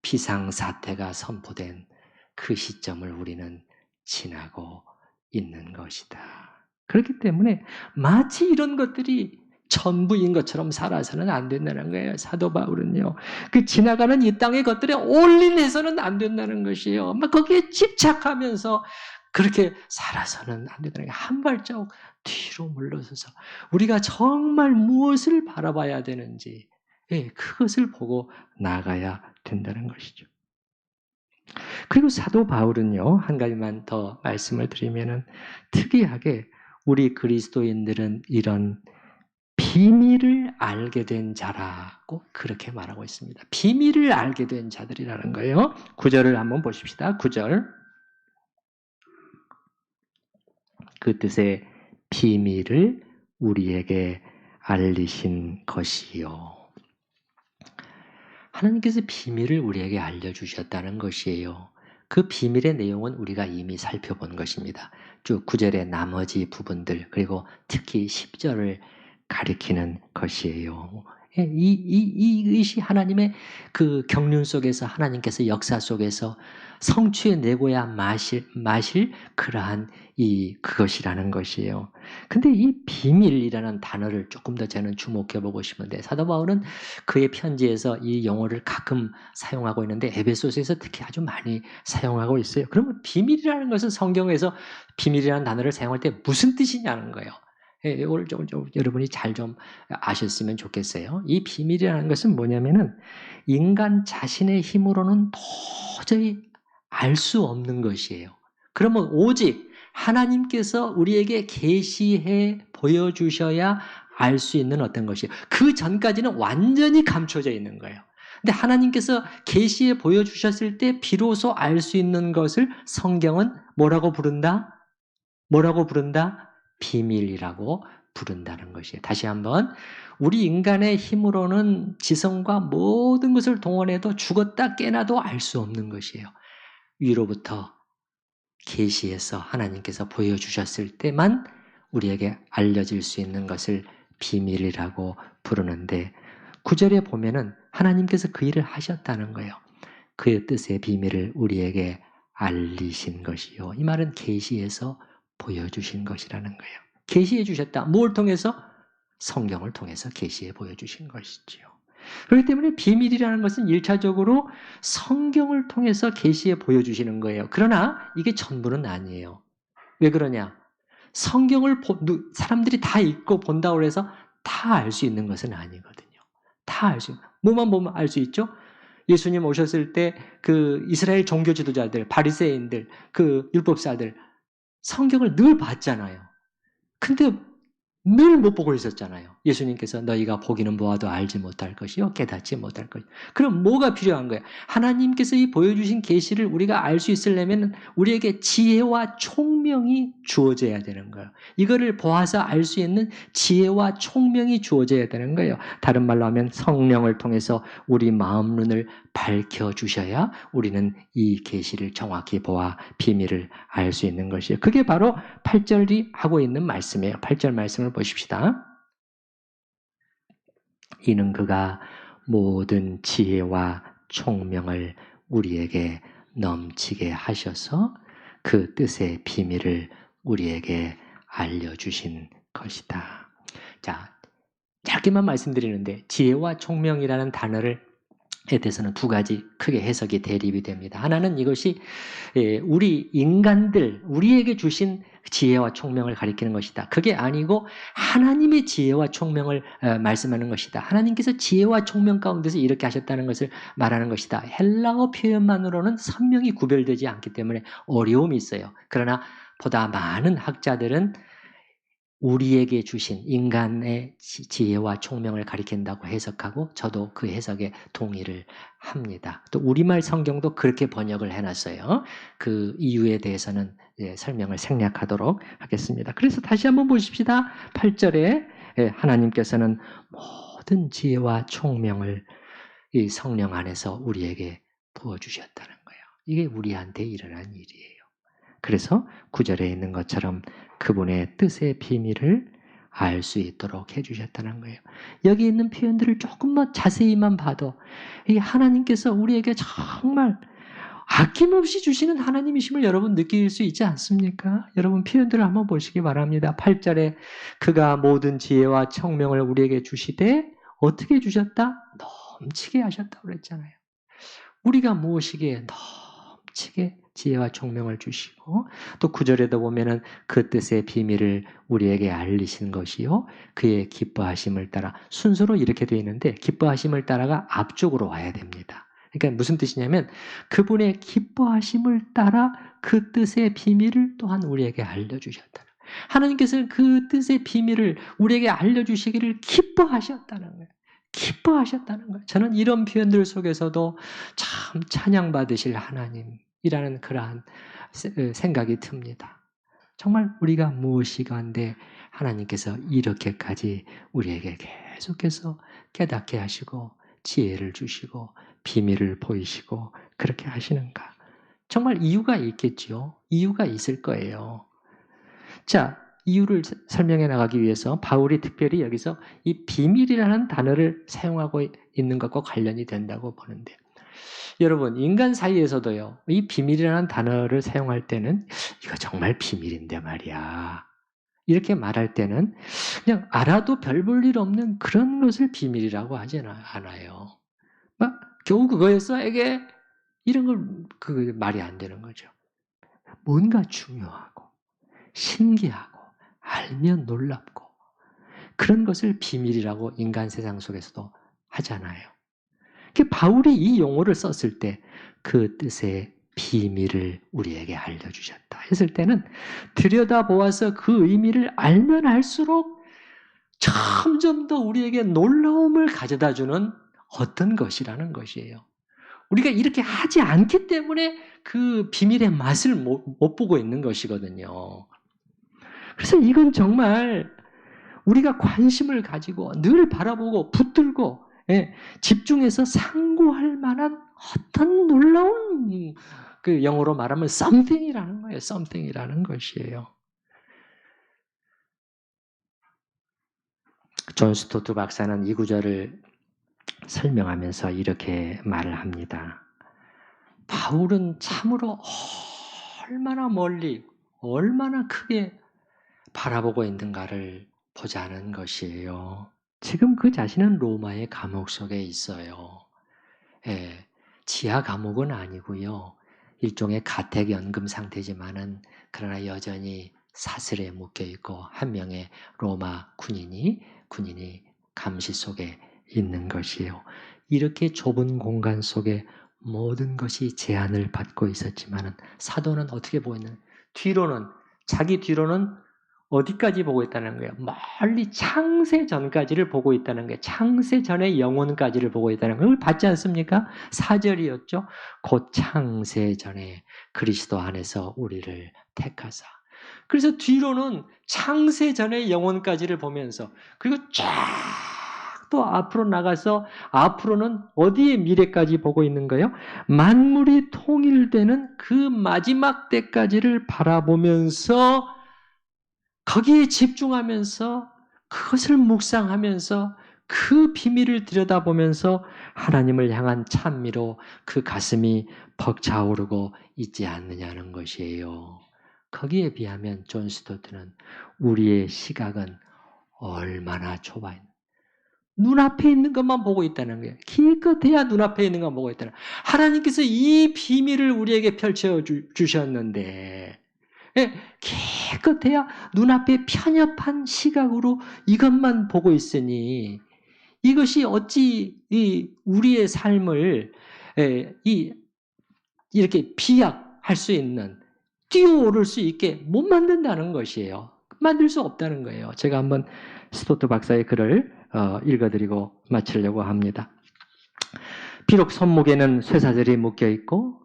A: 비상사태가 선포된 그 시점을 우리는 지나고 있는 것이다. 그렇기 때문에 마치 이런 것들이 전부인 것처럼 살아서는 안 된다는 거예요. 사도 바울은요. 그 지나가는 이 땅의 것들에 올인해서는 안 된다는 것이에요. 막 거기에 집착하면서 그렇게 살아서는 안 된다는 거예요. 한 발자국 뒤로 물러서서 우리가 정말 무엇을 바라봐야 되는지 그것을 보고 나아가야 된다는 것이죠. 그리고 사도 바울은요, 한 가지만 더 말씀을 드리면은 특이하게 우리 그리스도인들은 이런 비밀을 알게 된 자라고 그렇게 말하고 있습니다. 비밀을 알게 된 자들이라는 거예요. 9절을 한번 보십시다. 9절. 그 뜻의 비밀을 우리에게 알리신 것이요. 하나님께서 비밀을 우리에게 알려주셨다는 것이에요. 그 비밀의 내용은 우리가 이미 살펴본 것입니다. 쭉 9절의 나머지 부분들 그리고 특히 10절을 가리키는 것이에요. 이것이 하나님의 그 경륜 속에서 하나님께서 역사 속에서 성취해내고야 마실 그러한 그것이라는 것이에요. 근데 이 비밀이라는 단어를 조금 더 저는 주목해 보고 싶은데 사도 바울은 그의 편지에서 이 용어를 가끔 사용하고 있는데 에베소서에서 특히 아주 많이 사용하고 있어요. 그러면 비밀이라는 것은 성경에서 비밀이라는 단어를 사용할 때 무슨 뜻이냐는 거예요. 이걸 좀 여러분이 잘 좀 아셨으면 좋겠어요. 이 비밀이라는 것은 뭐냐면은 인간 자신의 힘으로는 도저히 알 수 없는 것이에요. 그러면 오직 하나님께서 우리에게 계시해 보여주셔야 알 수 있는 어떤 것이에요. 그 전까지는 완전히 감춰져 있는 거예요. 근데 하나님께서 계시해 보여주셨을 때 비로소 알 수 있는 것을 성경은 뭐라고 부른다? 뭐라고 부른다? 비밀이라고 부른다는 것이에요. 다시 한번 우리 인간의 힘으로는 지성과 모든 것을 동원해도 죽었다 깨나도 알 수 없는 것이에요. 위로부터 계시해서 하나님께서 보여주셨을 때만 우리에게 알려질 수 있는 것을 비밀이라고 부르는데 9절에 보면은 하나님께서 그 일을 하셨다는 거예요. 그의 뜻의 비밀을 우리에게 알리신 것이요. 이 말은 계시해서 보여주신 것이라는 거예요. 계시해 주셨다. 뭘 통해서? 성경을 통해서 계시해 보여주신 것이지요. 그렇기 때문에 비밀이라는 것은 1차적으로 성경을 통해서 계시해 보여주시는 거예요. 그러나 이게 전부는 아니에요. 왜 그러냐? 성경을 사람들이 다 읽고 본다고 해서 다 알 수 있는 것은 아니거든요. 다 알 수 있는. 뭐만 보면 알 수 있죠? 예수님 오셨을 때 그 이스라엘 종교 지도자들, 바리새인들, 그 율법사들 성경을 늘 봤잖아요. 근데 늘 못 보고 있었잖아요. 예수님께서 너희가 보기는 보아도 알지 못할 것이요 깨닫지 못할 것. 그럼 뭐가 필요한 거예요? 하나님께서 이 보여주신 계시를 우리가 알 수 있으려면 우리에게 지혜와 총명이 주어져야 되는 거예요. 이거를 보아서 알 수 있는 지혜와 총명이 주어져야 되는 거예요. 다른 말로 하면 성령을 통해서 우리 마음 눈을 밝혀주셔야 우리는 이 계시를 정확히 보아 비밀을 알 수 있는 것이에요. 그게 바로 8절이 하고 있는 말씀이에요. 8절 말씀을 보십시다. 이는 그가 모든 지혜와 총명을 우리에게 넘치게 하셔서 그 뜻의 비밀을 우리에게 알려주신 것이다. 자, 짧게만 말씀드리는데 지혜와 총명이라는 단어를 에 대해서는 두 가지 크게 해석이 대립이 됩니다. 하나는 이것이 우리 인간들, 우리에게 주신 지혜와 총명을 가리키는 것이다. 그게 아니고 하나님의 지혜와 총명을 말씀하는 것이다. 하나님께서 지혜와 총명 가운데서 이렇게 하셨다는 것을 말하는 것이다. 헬라어 표현만으로는 선명히 구별되지 않기 때문에 어려움이 있어요. 그러나 보다 많은 학자들은 우리에게 주신 인간의 지혜와 총명을 가리킨다고 해석하고 저도 그 해석에 동의를 합니다. 또 우리말 성경도 그렇게 번역을 해놨어요. 그 이유에 대해서는 설명을 생략하도록 하겠습니다. 그래서 다시 한번 보십시다. 8절에 하나님께서는 모든 지혜와 총명을 이 성령 안에서 우리에게 부어주셨다는 거예요. 이게 우리한테 일어난 일이에요. 그래서 9절에 있는 것처럼 그분의 뜻의 비밀을 알 수 있도록 해주셨다는 거예요. 여기 있는 표현들을 조금만 자세히만 봐도 이 하나님께서 우리에게 정말 아낌없이 주시는 하나님이심을 여러분 느낄 수 있지 않습니까? 여러분 표현들을 한번 보시기 바랍니다. 8절에 그가 모든 지혜와 총명을 우리에게 주시되 어떻게 주셨다? 넘치게 하셨다고 그랬잖아요. 우리가 무엇이기에 넘치게 지혜와 총명을 주시고 또 9절에도 보면은 그 뜻의 비밀을 우리에게 알리신 것이요 그의 기뻐하심을 따라 순서로 이렇게 되어 있는데 기뻐하심을 따라가 앞쪽으로 와야 됩니다. 그러니까 무슨 뜻이냐면 그분의 기뻐하심을 따라 그 뜻의 비밀을 또한 우리에게 알려주셨다. 하나님께서는 그 뜻의 비밀을 우리에게 알려주시기를 기뻐하셨다는 거예요. 기뻐하셨다는 거예요. 저는 이런 표현들 속에서도 참 찬양받으실 하나님이라는 그러한 생각이 듭니다. 정말 우리가 무엇이간데 하나님께서 이렇게까지 우리에게 계속해서 깨닫게 하시고 지혜를 주시고 비밀을 보이시고 그렇게 하시는가. 정말 이유가 있겠지요. 이유가 있을 거예요. 자, 이유를 설명해 나가기 위해서 바울이 특별히 여기서 이 비밀이라는 단어를 사용하고 있는 것과 관련이 된다고 보는데 여러분 인간 사이에서도요. 이 비밀이라는 단어를 사용할 때는 이거 정말 비밀인데 말이야. 이렇게 말할 때는 그냥 알아도 별 볼 일 없는 그런 것을 비밀이라고 하지 않아요. 막 겨우 그거였어 이게 이런 걸 말이 안 되는 거죠. 뭔가 중요하고 신기하고 알면 놀랍고 그런 것을 비밀이라고 인간 세상 속에서도 하잖아요. 바울이 이 용어를 썼을 때 그 뜻의 비밀을 우리에게 알려주셨다 했을 때는 들여다보아서 그 의미를 알면 알수록 점점 더 우리에게 놀라움을 가져다주는 어떤 것이라는 것이에요. 우리가 이렇게 하지 않기 때문에 그 비밀의 맛을 못 보고 있는 것이거든요. 그래서 이건 정말 우리가 관심을 가지고 늘 바라보고 붙들고 집중해서 상고할 만한 어떤 놀라운 그 영어로 말하면 something이라는 거예요. something이라는 것이에요. 존 스토트 박사는 이 구절을 설명하면서 이렇게 말을 합니다. 바울은 참으로 얼마나 멀리 얼마나 크게 바라보고 있는가를 보자는 것이에요. 지금 그 자신은 로마의 감옥 속에 있어요. 예, 지하 감옥은 아니고요. 일종의 가택연금 상태지만은 그러나 여전히 사슬에 묶여 있고 한 명의 로마 군인이 감시 속에 있는 것이에요. 이렇게 좁은 공간 속에 모든 것이 제한을 받고 있었지만은 사도는 어떻게 보이는? 자기 뒤로는 어디까지 보고 있다는 거예요? 멀리 창세 전까지를 보고 있다는 거예요. 창세 전의 영혼까지를 보고 있다는 거예요. 그걸 받지 않습니까? 4절이었죠. 곧 창세 전에 그리스도 안에서 우리를 택하사. 그래서 뒤로는 창세 전의 영혼까지를 보면서 그리고 쫙 또 앞으로 나가서 앞으로는 어디의 미래까지 보고 있는 거예요? 만물이 통일되는 그 마지막 때까지를 바라보면서 거기에 집중하면서 그것을 묵상하면서 그 비밀을 들여다보면서 하나님을 향한 찬미로 그 가슴이 벅차오르고 있지 않느냐는 것이에요. 거기에 비하면 존 스토트는 우리의 시각은 얼마나 좁아 있는 눈앞에 있는 것만 보고 있다는 거예요. 기껏해야 눈앞에 있는 것만 보고 있다는 거예요. 하나님께서 이 비밀을 우리에게 펼쳐주셨는데 기껏해야 눈앞에 편협한 시각으로 이것만 보고 있으니 이것이 어찌 우리의 삶을 이렇게 비약할 수 있는 뛰어오를 수 있게 못 만든다는 것이에요. 만들 수 없다는 거예요. 제가 한번 스토트 박사의 글을 읽어드리고 마치려고 합니다. 비록 손목에는 쇠사슬이 묶여있고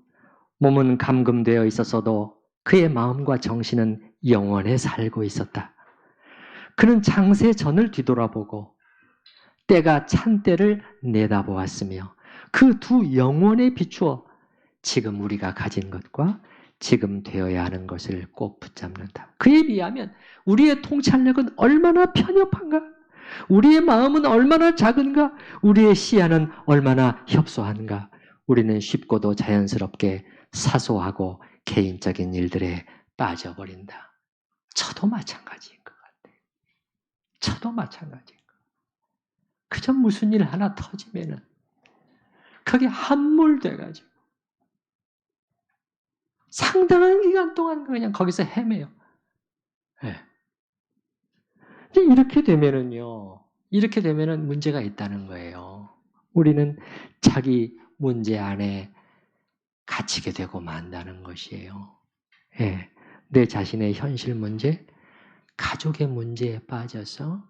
A: 몸은 감금되어 있었어도 그의 마음과 정신은 영원에 살고 있었다. 그는 창세 전을 뒤돌아보고 때가 찬 때를 내다보았으며 그 두 영혼에 비추어 지금 우리가 가진 것과 지금 되어야 하는 것을 꼭 붙잡는다. 그에 비하면 우리의 통찰력은 얼마나 편협한가? 우리의 마음은 얼마나 작은가? 우리의 시야는 얼마나 협소한가? 우리는 쉽고도 자연스럽게 사소하고 개인적인 일들에 빠져버린다. 저도 마찬가지인 것 같아요. 저도 마찬가지인 것 같아요. 그저 무슨 일 하나 터지면은 그게 함몰돼가지고 상당한 기간 동안 그냥 거기서 헤매요. 네. 이렇게 되면은 문제가 있다는 거예요. 우리는 자기 문제 안에 갇히게 되고 만다는 것이에요. 예. 내 자신의 현실 문제, 가족의 문제에 빠져서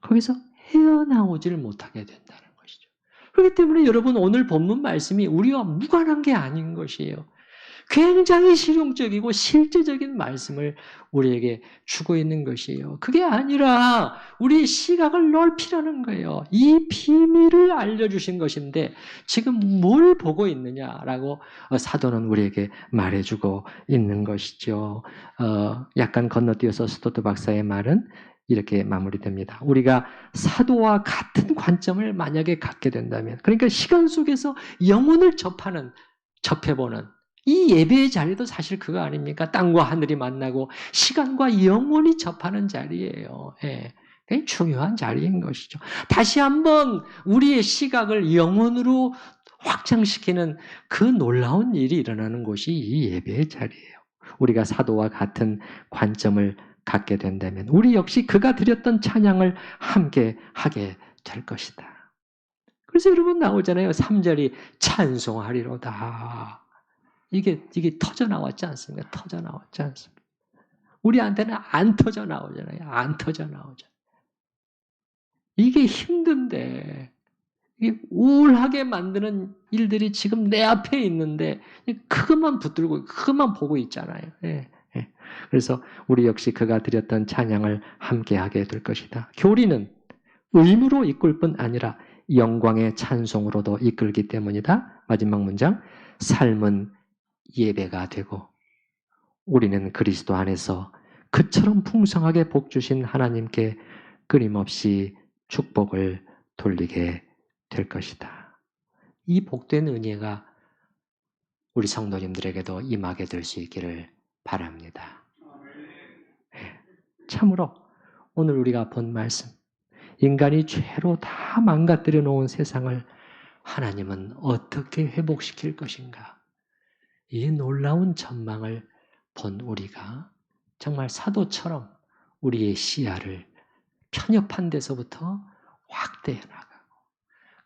A: 거기서 헤어나오지를 못하게 된다는 것이죠. 그렇기 때문에 여러분 오늘 본문 말씀이 우리와 무관한 게 아닌 것이에요. 굉장히 실용적이고 실제적인 말씀을 우리에게 주고 있는 것이에요. 그게 아니라 우리의 시각을 넓히라는 거예요. 이 비밀을 알려주신 것인데 지금 뭘 보고 있느냐라고 사도는 우리에게 말해주고 있는 것이죠. 약간 건너뛰어서 스토트 박사의 말은 이렇게 마무리됩니다. 우리가 사도와 같은 관점을 만약에 갖게 된다면, 그러니까 시간 속에서 영혼을 접해보는 이 예배의 자리도 사실 그거 아닙니까? 땅과 하늘이 만나고 시간과 영원히 접하는 자리예요. 예. 굉장히 중요한 자리인 것이죠. 다시 한번 우리의 시각을 영혼으로 확장시키는 그 놀라운 일이 일어나는 곳이 이 예배의 자리예요. 우리가 사도와 같은 관점을 갖게 된다면 우리 역시 그가 드렸던 찬양을 함께 하게 될 것이다. 그래서 여러분 나오잖아요. 3절이 찬송하리로다. 이게 터져 나왔지 않습니까? 터져 나왔지 않습니까? 우리한테는 안 터져 나오잖아요. 안 터져 나오잖아요. 이게 힘든데, 이게 우울하게 만드는 일들이 지금 내 앞에 있는데, 그것만 붙들고, 그것만 보고 있잖아요. 예, 예. 그래서 우리 역시 그가 드렸던 찬양을 함께하게 될 것이다. 교리는 의무로 이끌 뿐 아니라 영광의 찬송으로도 이끌기 때문이다. 마지막 문장, 삶은 예배가 되고 우리는 그리스도 안에서 그처럼 풍성하게 복 주신 하나님께 끊임없이 축복을 돌리게 될 것이다. 이 복된 은혜가 우리 성도님들에게도 임하게 될 수 있기를 바랍니다. 참으로 오늘 우리가 본 말씀, 인간이 죄로 다 망가뜨려 놓은 세상을 하나님은 어떻게 회복시킬 것인가? 이 놀라운 전망을 본 우리가 정말 사도처럼 우리의 시야를 편협한 데서부터 확대해 나가고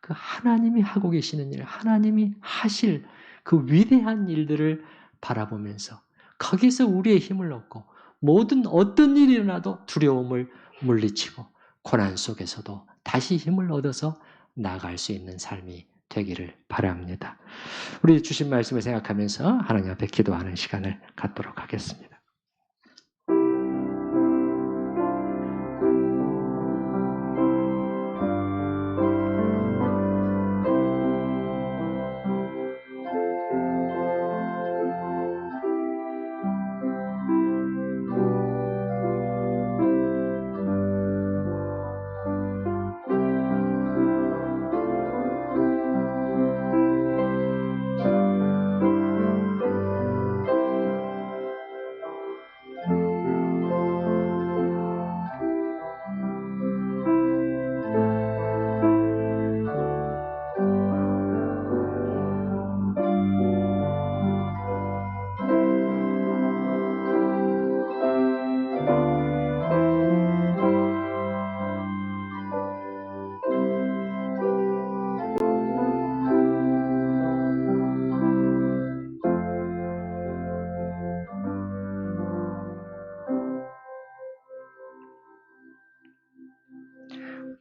A: 그 하나님이 하고 계시는 일, 하나님이 하실 그 위대한 일들을 바라보면서 거기서 우리의 힘을 얻고 모든 어떤 일이 일어나도 두려움을 물리치고 고난 속에서도 다시 힘을 얻어서 나아갈 수 있는 삶이 되기를 바랍니다. 우리 주신 말씀을 생각하면서 하나님 앞에 기도하는 시간을 갖도록 하겠습니다.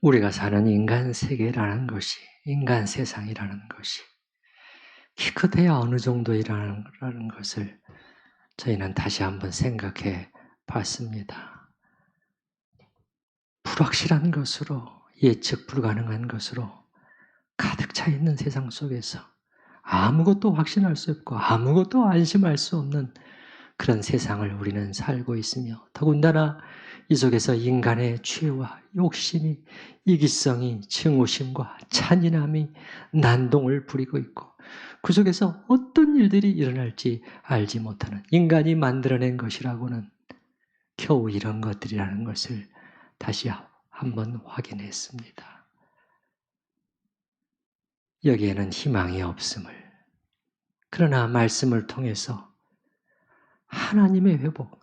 A: 우리가 사는 인간 세계라는 것이, 인간 세상이라는 것이 기껏해야 어느 정도이라는 것을 저희는 다시 한번 생각해 봤습니다. 불확실한 것으로, 예측 불가능한 것으로 가득 차 있는 세상 속에서 아무것도 확신할 수 없고 아무것도 안심할 수 없는 그런 세상을 우리는 살고 있으며 더군다나 이 속에서 인간의 죄와 욕심이, 이기성이, 증오심과 잔인함이 난동을 부리고 있고 그 속에서 어떤 일들이 일어날지 알지 못하는 인간이 만들어낸 것이라고는 겨우 이런 것들이라는 것을 다시 한번 확인했습니다. 여기에는 희망이 없음을, 그러나 말씀을 통해서 하나님의 회복,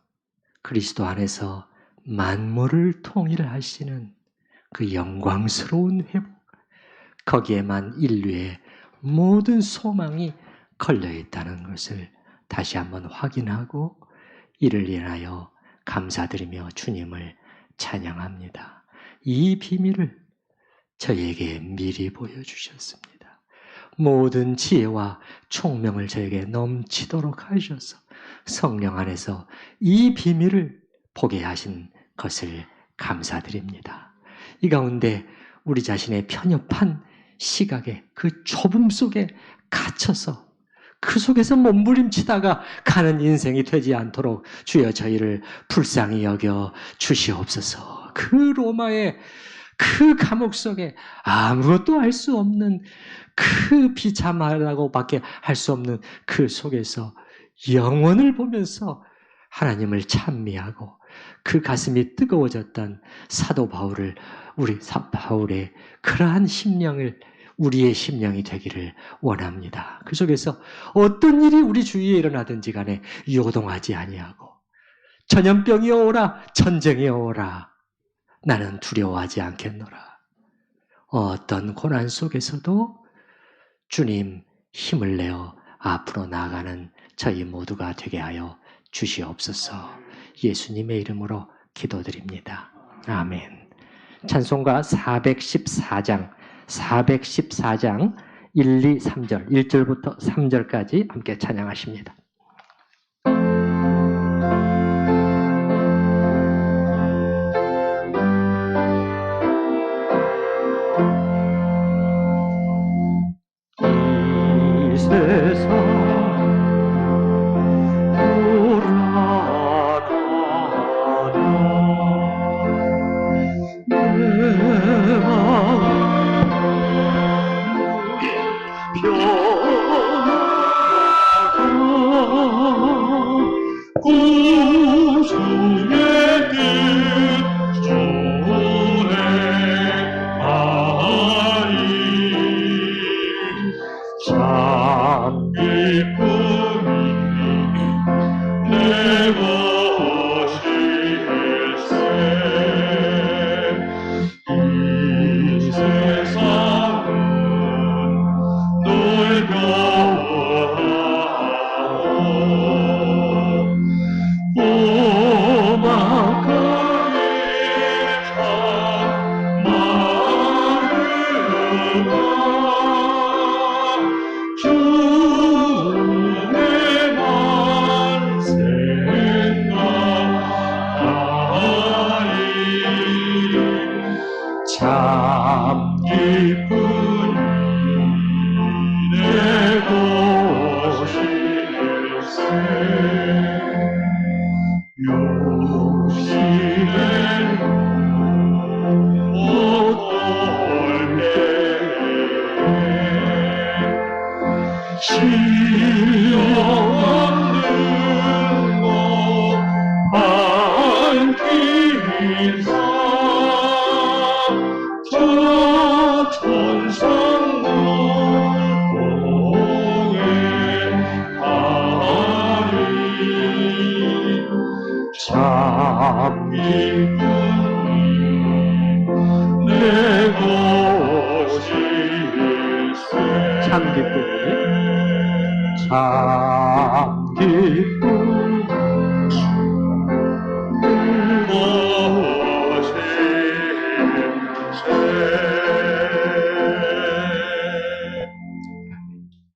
A: 그리스도 안에서 만물을 통일하시는 그 영광스러운 회복, 거기에만 인류의 모든 소망이 걸려있다는 것을 다시 한번 확인하고 이를 인하여 감사드리며 주님을 찬양합니다. 이 비밀을 저에게 미리 보여주셨습니다. 모든 지혜와 총명을 저에게 넘치도록 하셔서 성령 안에서 이 비밀을 보게 하신 것을 감사드립니다. 이 가운데 우리 자신의 편협한 시각에 그 좁음 속에 갇혀서 그 속에서 몸부림치다가 가는 인생이 되지 않도록 주여 저희를 불쌍히 여겨 주시옵소서. 그 로마의 그 감옥 속에 아무것도 할 수 없는 그 비참하다고밖에 할 수 없는 그 속에서 영원을 보면서 하나님을 찬미하고 그 가슴이 뜨거워졌던 사도 바울을 우리 바울의 그러한 심령을 우리의 심령이 되기를 원합니다. 그 속에서 어떤 일이 우리 주위에 일어나든지 간에 요동하지 아니하고 전염병이 오라 전쟁이 오라 나는 두려워하지 않겠노라. 어떤 고난 속에서도 주님 힘을 내어 앞으로 나아가는 저희 모두가 되게 하여 주시옵소서. 예수님의 이름으로 기도드립니다. 아멘. 찬송가 414장 1, 2, 3절 1절부터 3절까지 함께 찬양하십니다. 이 세상 참 기쁨